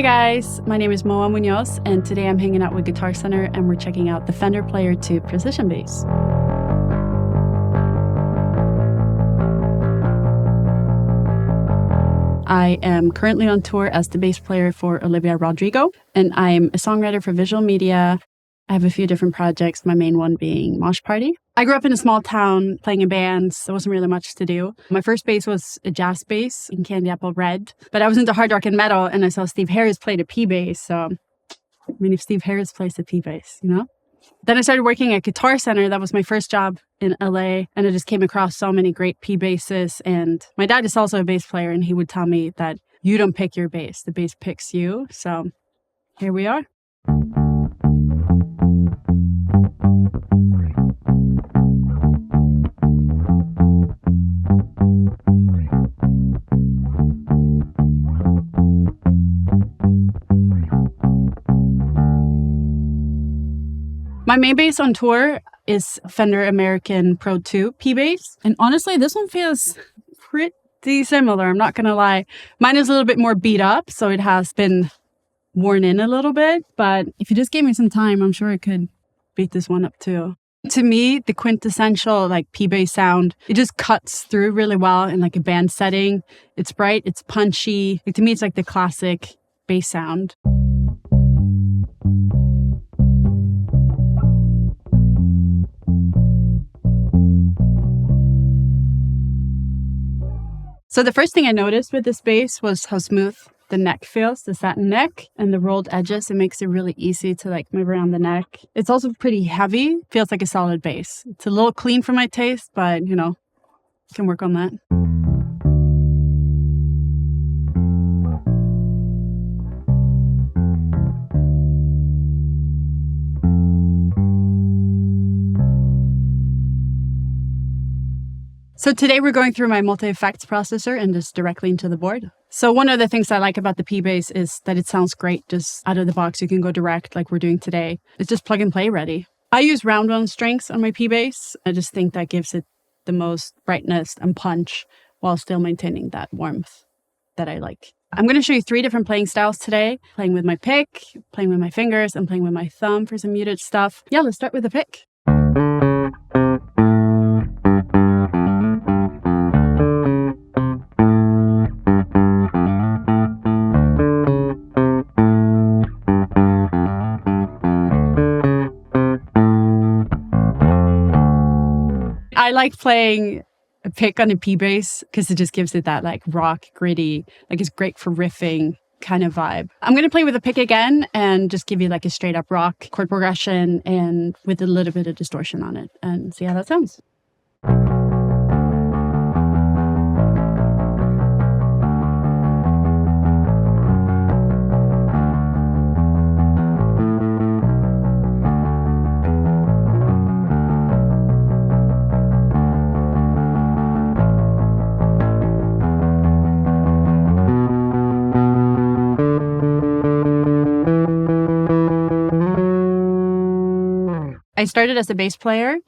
Hi guys, my name is Moa Munoz, and today I'm hanging out with Guitar Center and we're checking out the Fender Player 2 Precision Bass. I am currently on tour as the bass player for Olivia Rodrigo, and I'm a songwriter for visual media. I have a few different projects, my main one being Mosh Party. I grew up in a small town playing in bands. There wasn't really much to do. My first bass was a jazz bass in Candy Apple Red, but I was into hard rock and metal, and I saw Steve Harris play the P bass. So, I mean, if Steve Harris plays the P bass, you know? Then I started working at Guitar Center. That was my first job in LA, and I just came across so many great P basses. And my dad is also a bass player, and he would tell me that you don't pick your bass, the bass picks you. So here we are. My main bass on tour is Fender American Pro 2 P bass. And honestly, this one feels pretty similar, I'm not gonna lie. Mine is a little bit more beat up, so it has been worn in a little bit. But if you just gave me some time, I'm sure I could beat this one up too. To me, the quintessential P bass sound, it just cuts through really well in a band setting. It's bright, it's punchy. To me, it's the classic bass sound. So the first thing I noticed with this bass was how smooth the neck feels, the satin neck and the rolled edges. It makes it really easy to move around the neck. It's also pretty heavy, feels like a solid bass. It's a little clean for my taste, but can work on that. So today we're going through my multi-effects processor and just directly into the board. So one of the things I like about the P bass is that it sounds great just out of the box. You can go direct like we're doing today. It's just plug and play ready. I use round one strings on my P bass. I just think that gives it the most brightness and punch while still maintaining that warmth that I like. I'm going to show you 3 different playing styles today. Playing with my pick, playing with my fingers, and playing with my thumb for some muted stuff. Yeah, let's start with the pick. I like playing a pick on a P bass because it just gives it that rock, gritty, it's great for riffing kind of vibe. I'm going to play with a pick again and just give you a straight up rock chord progression and with a little bit of distortion on it and see how that sounds. I started as a bass player,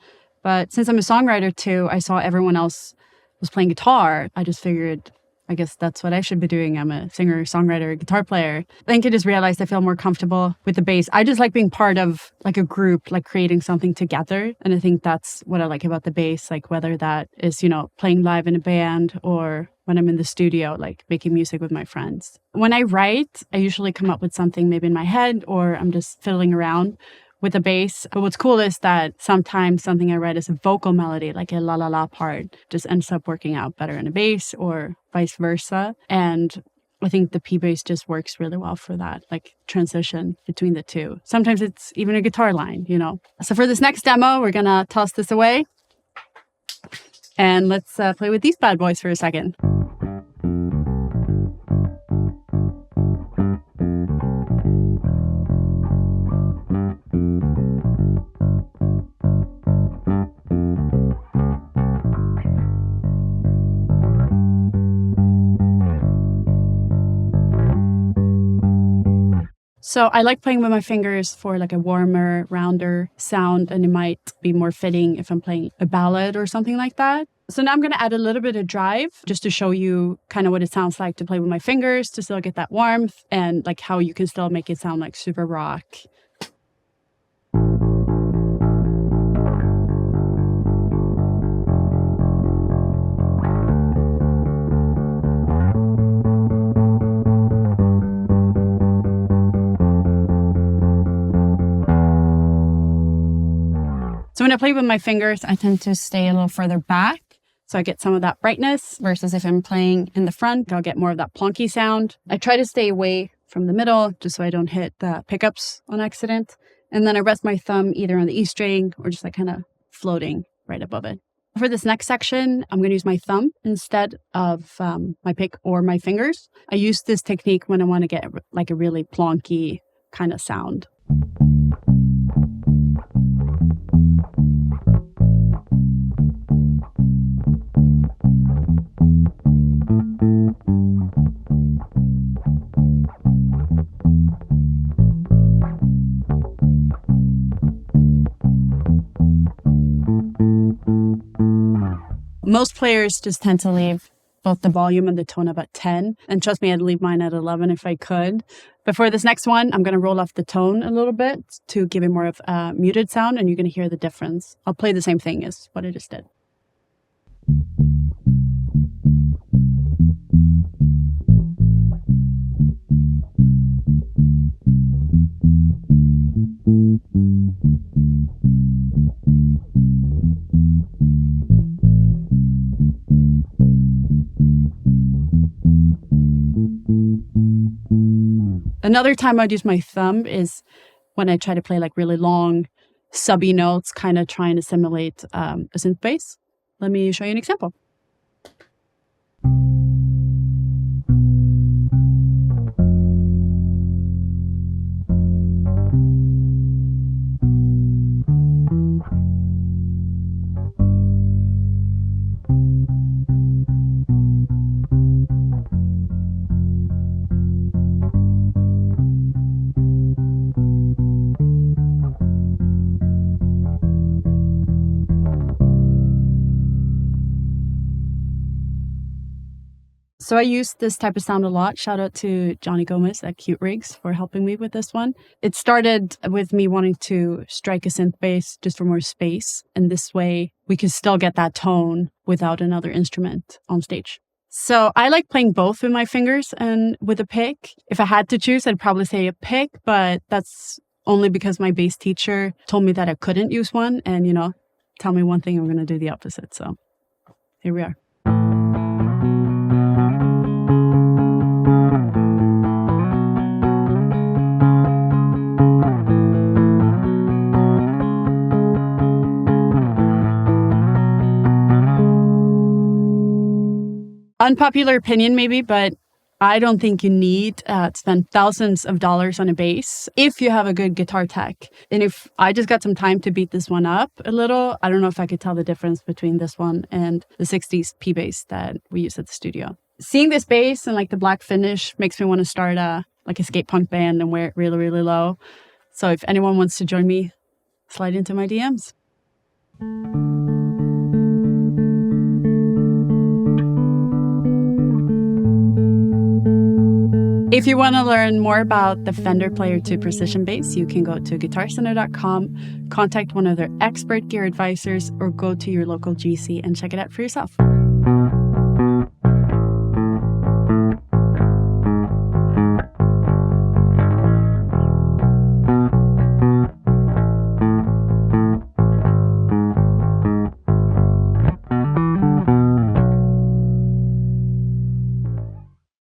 but since I'm a songwriter too, I saw everyone else was playing guitar. I just figured, I guess that's what I should be doing. I'm a singer, songwriter, guitar player. I think I just realized I feel more comfortable with the bass. I just like being part of a group, creating something together. And I think that's what I like about the bass, whether that is, playing live in a band or when I'm in the studio, making music with my friends. When I write, I usually come up with something maybe in my head or I'm just fiddling around with a bass. But what's cool is that sometimes something I write as a vocal melody, like a la la la part, just ends up working out better in a bass or vice versa. And I think the P bass just works really well for that, transition between the two. Sometimes it's even a guitar line, So for this next demo, we're gonna toss this away and let's play with these bad boys for a second. So I like playing with my fingers for a warmer, rounder sound, and it might be more fitting if I'm playing a ballad or something like that. So now I'm going to add a little bit of drive just to show you kind of what it sounds like to play with my fingers, to still get that warmth, and like how you can still make it sound like super rock. So when I play with my fingers, I tend to stay a little further back, so I get some of that brightness, versus if I'm playing in the front, I'll get more of that plonky sound. I try to stay away from the middle just so I don't hit the pickups on accident. And then I rest my thumb either on the E string or just like kind of floating right above it. For this next section, I'm going to use my thumb instead of my pick or my fingers. I use this technique when I want to get like a really plonky kind of sound. Most players just tend to leave both the volume and the tone up at 10. And trust me, I'd leave mine at 11 if I could. But for this next one, I'm going to roll off the tone a little bit to give it more of a muted sound, and you're going to hear the difference. I'll play the same thing as what I just did. Another time I'd use my thumb is when I try to play like really long, subby notes, kind of trying to simulate a synth bass. Let me show you an example. So I use this type of sound a lot. Shout out to Johnny Gomez at Cute Rigs for helping me with this one. It started with me wanting to strike a synth bass just for more space. And this way we can still get that tone without another instrument on stage. So I like playing both with my fingers and with a pick. If I had to choose, I'd probably say a pick, but that's only because my bass teacher told me that I couldn't use one. And, tell me one thing, I'm going to do the opposite. So here we are. Unpopular opinion maybe, but I don't think you need to spend thousands of dollars on a bass if you have a good guitar tech. And if I just got some time to beat this one up a little, I don't know if I could tell the difference between this one and the 60s P bass that we use at the studio. Seeing this bass and like the black finish makes me want to start a skate punk band and wear it really, really low. So if anyone wants to join me, slide into my DMs. If you want to learn more about the Fender Player 2 Precision Bass, you can go to guitarcenter.com, contact one of their expert gear advisors, or go to your local GC and check it out for yourself.